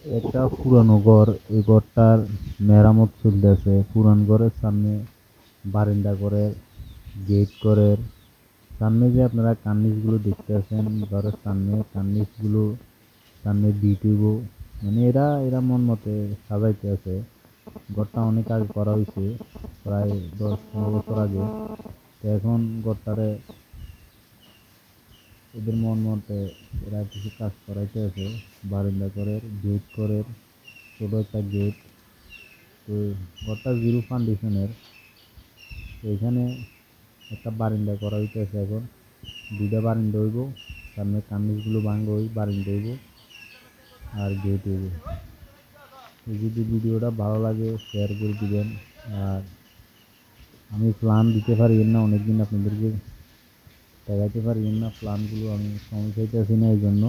একটা পুরানো ঘর, এই ঘরটার মেরামত চলতেছে। পুরান ঘরের সামনে বারান্দা ঘরের গেট ঘরের সামনে যে আপনারা কার্নিস গুলো দেখতেছেন, ঘরের সামনে কার্নিস গুলো সামনে বিটুইব, মানে এরা মন মতে সাজাইতে আছে। ঘরটা অনেক আগে করা হয়েছে, প্রায় 10-15 বছর আগে। তো এখন ঘরটারে এদের মন মতে এরা কিছু কাজ করাইতে আছে। বারান্দা ঘরের গেট ঘরের ছোট একটা গেট। তো ঘরটা জিরো ফাউন্ডেশনের। তো এখানে একটা বারান্দা করা হইতেছে এখন। দুইটা বারান্দা হইব, সামনে কার্নিস গুলো ভাঙবো, বারান্দা হইব আর গেট হইব। যদি ভিডিওটা ভালো লাগে শেয়ার করে দিবেন। আর আমি প্ল্যান দিতে পারি না, অনেকদিন আপনাদেরকে দেখাইতে পারি না প্ল্যানগুলো, আমি সময় চাইতেছি না এই জন্য।